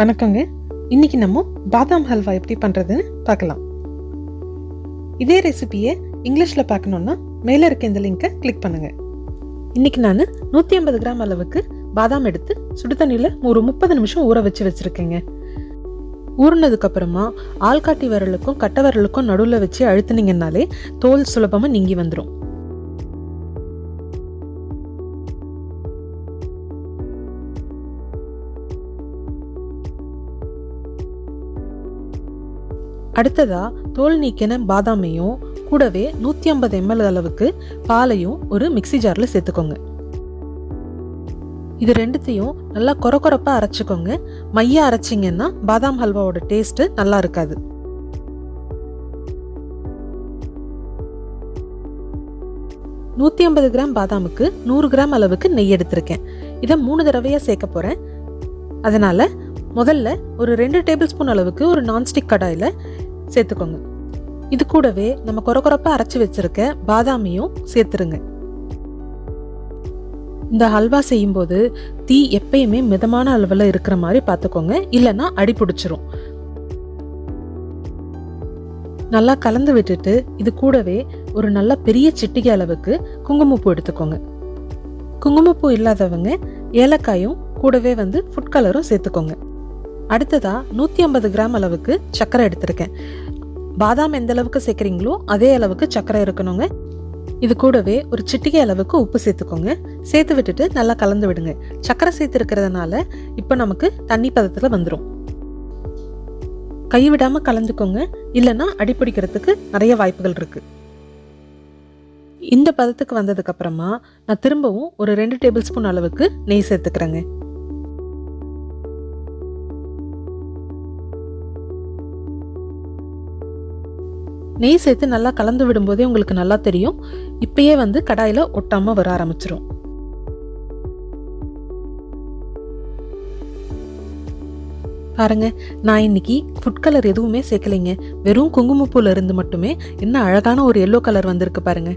வணக்கங்க. இன்னைக்கு நம்ம பாதாம் ஹல்வா எப்படி பண்ணுறதுன்னு பார்க்கலாம். இதே ரெசிபியை இங்கிலீஷில் பார்க்கணுன்னா மேலே இருக்க இந்த லிங்கை கிளிக் பண்ணுங்கள். இன்றைக்கி நான் 150 கிராம் அளவுக்கு பாதாம் எடுத்து சுடுதண்ணியில் ஒரு 30 நிமிஷம் ஊற வச்சுருக்கேங்க. ஊறினதுக்கப்புறமா ஆள்காட்டி விரலுக்கும் கட்டை விரலுக்கும் நடுவில் வச்சு அழுத்துனீங்கன்னாலே தோல் சுலபமாக நீங்கி வந்துடும். அடுத்ததா தோல் நீக்கின பாதாமையும் கூடவே 150 ml அளவுக்கு பாலையும் ஒரு மிக்சி ஜாரில் சேர்த்துக்கோங்க. இது ரெண்டுத்தையும் நல்லா கொரகொரப்பா அரைச்சிக்கோங்க. மையா அரைச்சிங்கன்னா பாதாம் ஹல்வாவோட டேஸ்ட் நல்லா இருக்காது. – 150 கிராம் பாதாமுக்கு 100 கிராம் அளவுக்கு நெய் எடுத்திருக்கேன். இதை 3 தடவையா சேர்க்க போறேன். அதனால முதல்ல ஒரு 2 டேபிள் ஸ்பூன் அளவுக்கு ஒரு நான்ஸ்டிக் கடாயில் சேர்த்துக்கோங்க. இது கூடவே நம்ம கொரகொரப்பா அரைச்சி வச்சிருக்க பாதாமையும் சேர்த்துருங்க. இந்த ஹல்வா செய்யும்போது தீ எப்பயுமே மிதமான அளவில் இருக்கிற மாதிரி பார்த்துக்கோங்க, இல்லைன்னா அடி பிடிச்சிரும். நல்லா கலந்து விட்டுட்டு இது கூடவே ஒரு நல்ல பெரிய சிட்டிகை அளவுக்கு குங்குமப்பூ எடுத்துக்கோங்க. குங்குமப்பூ இல்லாதவங்க ஏலக்காயும் கூடவே ஃபுட் கலரும் சேர்த்துக்கோங்க. அடுத்ததா 150 கிராம் அளவுக்கு சர்க்கரை எடுத்திருக்கேன். பாதாம் எந்த அளவுக்கு சேர்க்குறீங்களோ அதே அளவுக்கு சர்க்கரை இருக்கணுங்க. இது கூடவே ஒரு சிட்டிகை அளவுக்கு உப்பு சேர்த்துக்கோங்க. சேர்த்து விட்டுட்டு நல்லா கலந்து விடுங்க. சர்க்கரை சேர்த்து இருக்கிறதுனால இப்போ நமக்கு தண்ணி பதத்தில் வந்துடும். கைவிடாம கலந்துக்கோங்க, இல்லைன்னா அடிப்பிடிக்கிறதுக்கு நிறைய வாய்ப்புகள் இருக்கு. இந்த பதத்துக்கு வந்ததுக்கு அப்புறமா நான் திரும்பவும் ஒரு 2 டேபிள் ஸ்பூன் அளவுக்கு நெய் சேர்த்துக்கிறேங்க. நெய் சேர்த்து நல்லா கலந்து விடும்போதே உங்களுக்கு நல்லா தெரியும். இப்பயே கடாயில ஒட்டாம வர ஆரம்பிச்சிரும். பாருங்க, நான் இன்னைக்கு ஃபுட் கலர் எதுவுமே சேர்க்கலைங்க. வெறும் குங்குமப்பூல இருந்து மட்டுமே என்ன அழகான ஒரு எல்லோ கலர் வந்திருக்கு பாருங்க.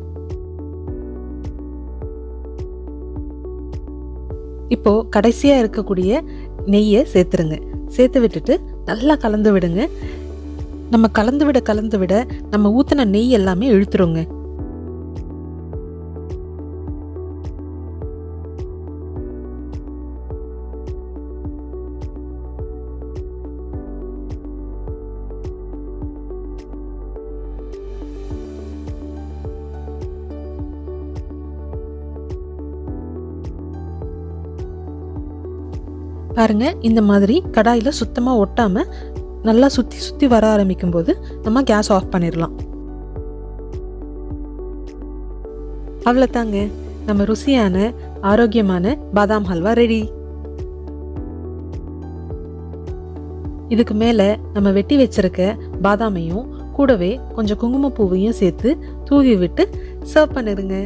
இப்போ கடைசியா இருக்கக்கூடிய நெய்யை சேர்த்துருங்க. சேர்த்து விட்டுட்டு நல்லா கலந்து விடுங்க. நம்ம கலந்து விட நம்ம ஊத்தின நெய் எல்லாமே இழுத்துருங்க. பாருங்க, இந்த மாதிரி கடாயில சுத்தமா ஒட்டாம நல்லா சுத்தி வர ஆரம்பிக்கும் போது நம்ம கேஸ் ஆஃப் பண்ணிடலாம். அவ்வளோதாங்க, நம்ம ருசியான ஆரோக்கியமான பாதாம் ஹல்வா ரெடி. இதுக்கு மேல நம்ம வெட்டி வச்சிருக்க பாதாமையும் கூடவே கொஞ்சம் குங்குமப்பூவையும் சேர்த்து தூவி விட்டு சர்வ் பண்ணிருங்க.